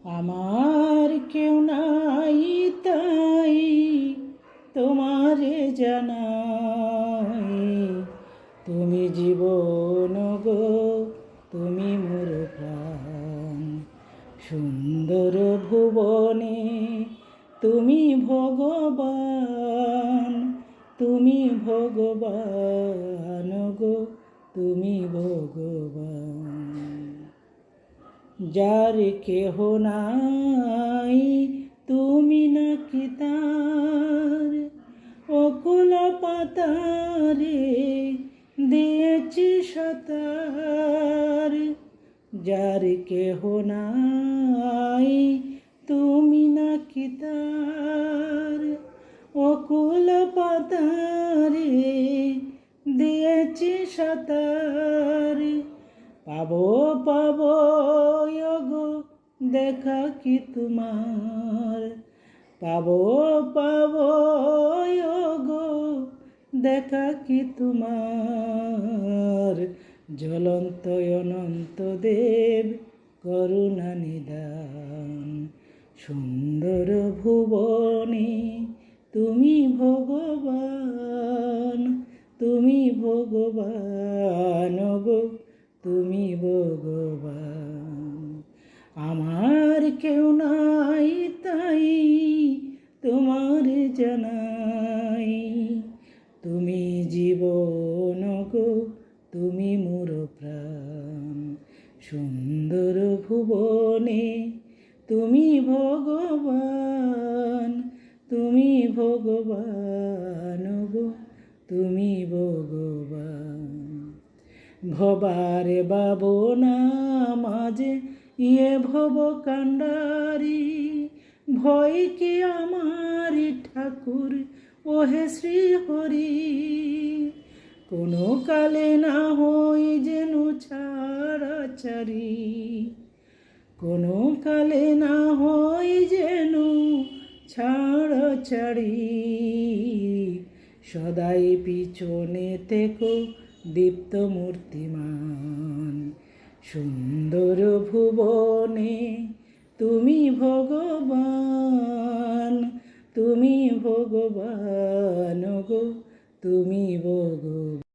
আমার কেউ নাই তাই তোমারে জানাই, তুমি জীবন গো, তুমি মোর প্রাণ। সুন্দর ভুবনে তুমি ভগবান, তুমি ভগবান গো, তুমি ভগবান। যার কেহ নাই তুমি নাকি তার, অকুল পাতারে দিয়েছি সাঁতার। যার কেহ নাই তুমি নাকি তার, অকুল পাতারে দিয়েছি সাঁতার। পাবো পাবো গো দেখা কি তোমার, পাবো পাবো গো দেখা কি তোমার। জ্বলন্ত অনন্ত দেব করুণা নিদান, সুন্দর ভুবনে তুমি ভগবান, তুমি ভগবান গো, তুমি ভগবান। আমার কেউ নাই তাই তোমার জানাই, তুমি জীবন গো, তুমি মোর প্রাণ। সুন্দর ভুবনে তুমি ভগবান, তুমি ভগবান গো, তুমি ভগবান। ভবারে বাবনা মাঝে ভব কাণ্ডারি, ভয় কি আমার ঠাকুর ওহে শ্রী হরি। কোনো কালে না হই যেন ছাড়াছাড়ি, কোনো কালে না হই যেন ছাড়াছাড়ি। সদাই পিছনে থেকো দীপ্ত মূর্তিমান, সুন্দর ভুবনে তুমি ভগবান, তুমি ভগবান গো, তুমি ভগবান।